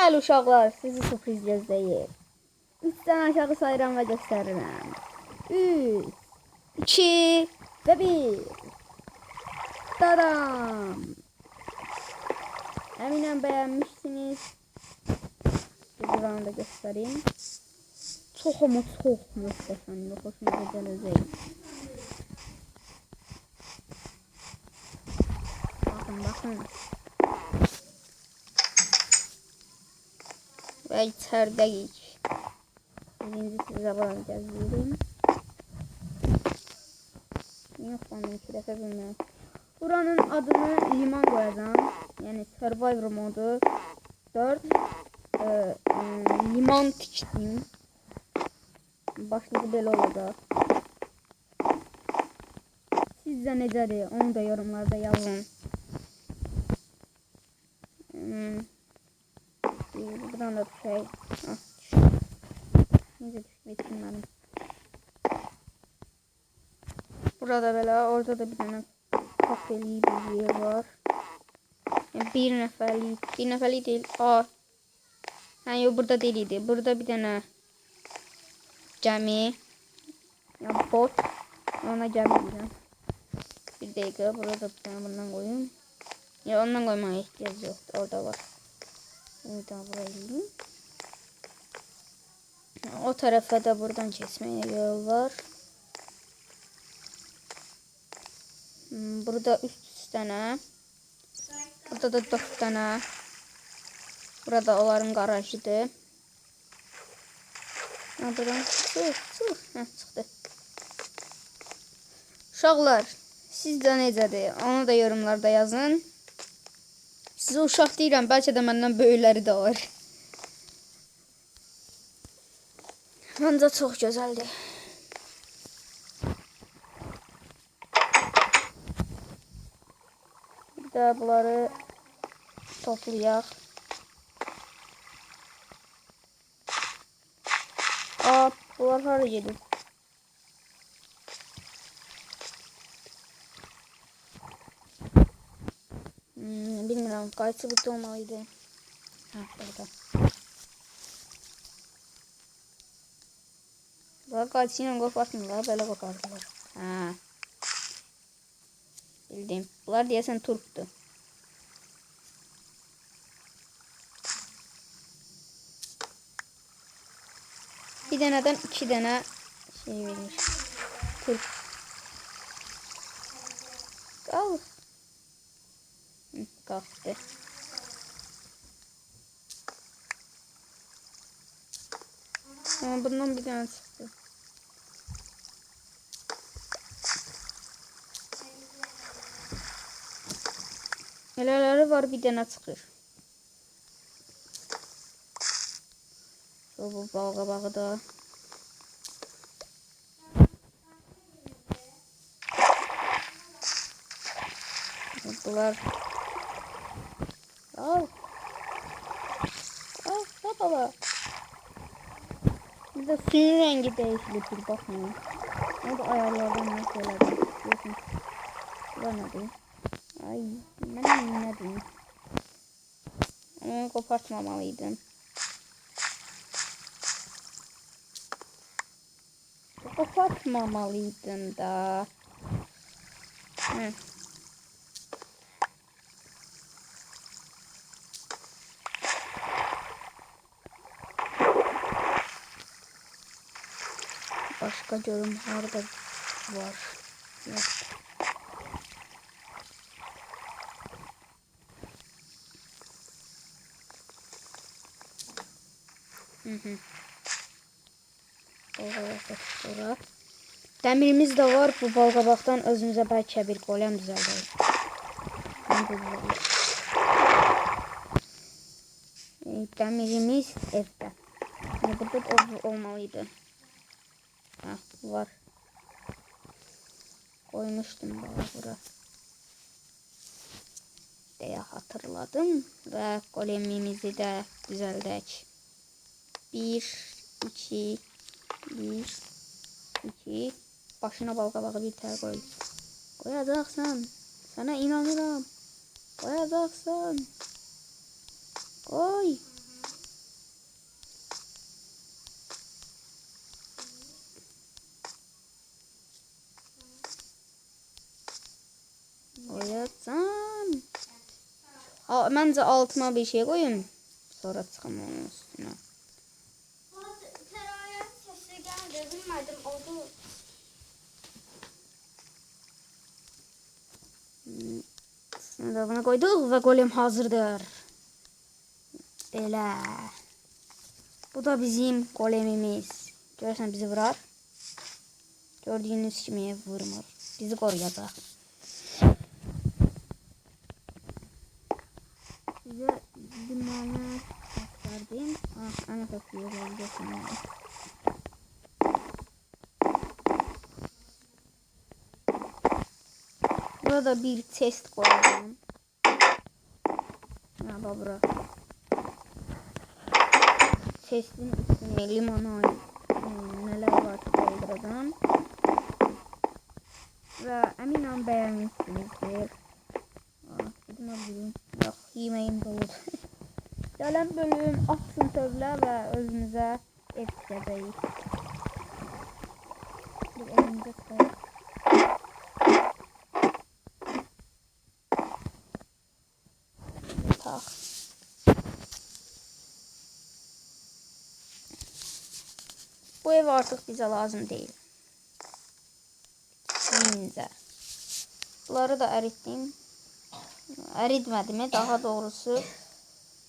Bəli uşaqlar, sizi sürpriz gözləyir. 3-dən aşağı sayıram və göstərirəm. 3, 2 və 1. Tadam! Əminəm bəyənmişsiniz. Buranı da göstəreyim. Çox ama çox möhtəşəmdir. Xoşunuza gələcək. Bakın. Ve içerideyik. Birinci size buranı gəzdirim. Yok bana 2 dəfə bilmirəm. Buranın adını liman koyacağım. Yani Survivor modu 4. Liman tikdim. Başlığı belə olacaq. Sizcə necədir? Onu da yorumlarda yazın. Buradan da bir şey. Necə düşmək bilmədim. Burada belə, orada da bir dənə kafeli bir yer var. Yani bir nəfərlik değil. Yani yok burada değildi. Burada bir tane cami. Ya bot. Ona cami diyeceğim. Bir dakika burada bir tane bundan koyayım. Ya ondan koymaya ihtiyaç yok. Orada var. Bir daha buraya gideyim. O tarafa da buradan kesmeye yol var. Burada 3 tane. Burada da 4 tane. Burada onların garajıdır. Buradan çıktı. Uşaqlar, sizcə necədir? Onu da yorumlarda yazın. Sizə uşaq deyirəm, bəlkə də məndən böyükləri də var. Ancaq çox gözəldir. Bir də bunları toplayaq. Bunlar hara gedir? Bilmirəm, qayçı burada olmalıydı. Burada. Bunlar qayçı ilə qopartmırlar, belə qopartırlar. Bildim. Bunlar deyəsən turpdur. Bir dənədən 2 dənə şey vermiş. Turp. Qalx. Qalxdı. Bundan bir dənə çıxdı. Elələri var, bir dənə çıxır. Bu balqabağı da. Bunlar. Al baba. Bir de suyun rengi değişiktir bakmayın. O da ayarlardan nasıl olacak? Bakın. Bu ne diyeyim? Ay ben ne diyeyim? Onu kopartmamalıydım. Kopartmamalıydım da. Başka yorumlar da var. Yok. Sonra dəmirimiz də var. Bu balqabaqdan özümüzə bəlkə bir golem düzəldək. Dəmirimiz evdə. Burada olmalıydı. Var. Koymuştum bura. Deyə hatırladım və golemimizi də düzəldək. 1, 2, 1, 2. Başına balqabağı bir tər koy. Koyacaqsan. Sana inanıram. Koyacaqsan. Koy. koyacağım. Məncə altıma bir şey koyayım. Sonra çıxım onun üstüne. Terayet sesi geldi. Bilmedim oldu. Sınavına koyduk ve golem hazırdır. Belə. Bu da bizim golemimiz. Görürsən bizi vurar. Gördüğünüz kimi vurmur. Bizi koruyacak. Size limonlu gösterdim. Ana topluyorlar. Burada bir test koyacağım. Ya bura. Testin üstüne limonu neler var dolduracağım. Ve eminim beğenmişsinizdir. Yok yemeğim dolu. Gelen bölüm atsın tövlə ve özümüze ev tikəcəyik. Bir evimizə çıxayıq. Tak. Bu ev artık bize lazım değil. Evimizə. Bunları da əritdim. Əritmədim, daha doğrusu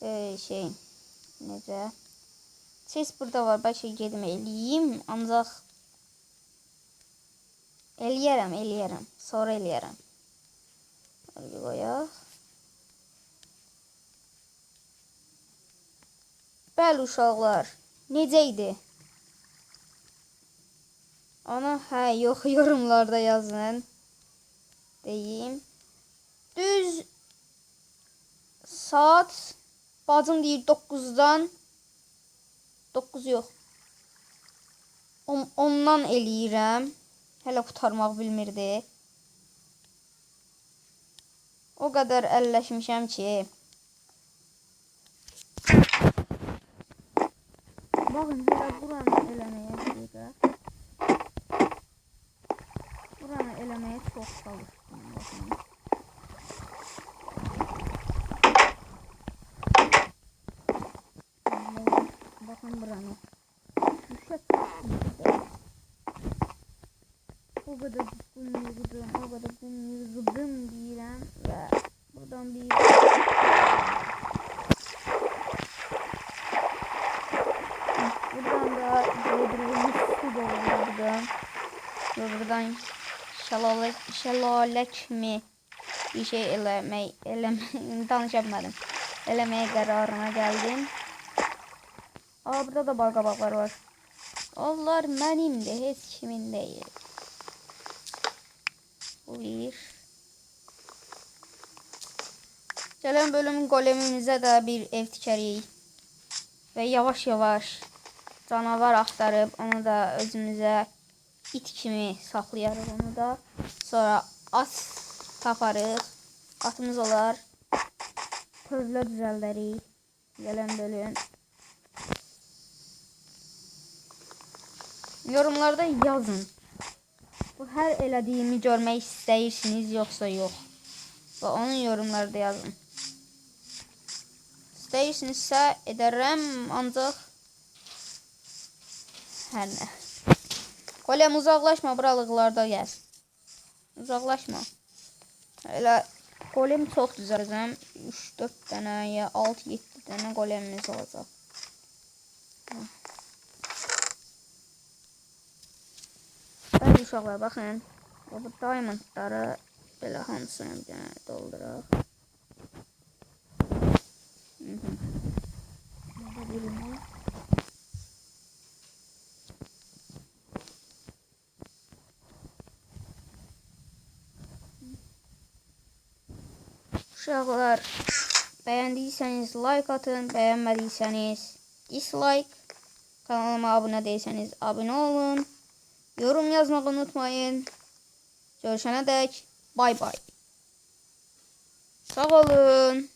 necə? Ses burada var, bəlkə gedim eləyim, ancaq eləyərəm, sonra eləyərəm. Hadi qoyaq. Bəli uşaqlar, necə idi? Ana yox, yorumlarda yazın. Deyim. Düz saat bacım deyir 9'dan 9 yox. Ondan eləyirəm. Hələ qutarmaq bilmirdi. O qədər əlləşmişəm ki. Baxın, hələ buranı eləməyə dəqiqə. Buranı eləməyə çox çalışdım. Baxın. Bakın buranı. Düşe o kadar kum yığdım, o kadar kum yığdım deyirəm və buradan bir buradan da gördüğünüz su doldurdum. Ve buradan şelale kimi bir şey danışamadım. Elemeye kararına geldim. Burada da bal kabaklar var. Onlar mənimdir, heç kimin değil. Bu bir. Gələn bölüm golemimizə də bir ev tikərik. Və yavaş yavaş canavar axtarıb onu da özümüzə it kimi saxlayarıq onu da. Sonra at taparıq. Atımız olar. Tövlə düzəldərik. Gələn bölüm. Yorumlarda yazın. Bu her elədiyimi görmək istəyirsiniz yoxsa yox. Və onun yorumlarda yazın. İstəyirsinizsə edərəm, ancaq hər nə. Golem uzaqlaşma, buralıqlarda gəl. Uzaqlaşma. Elə golem çox düzələcəm. 3-4 dənə ya 6-7 dənə golemimiz olacaq. Bəli uşaqlar, baxın. Bu diamondları belə hamısını bir dənə dolduraq. Uşaqlar, bəyəndiysəniz like atın, bəyənmədiysəniz dislike. Kanalıma abunə değilsəniz abunə olun. Yorum yazmayı unutmayın. Görüşene dek bay bay. Sağ olun.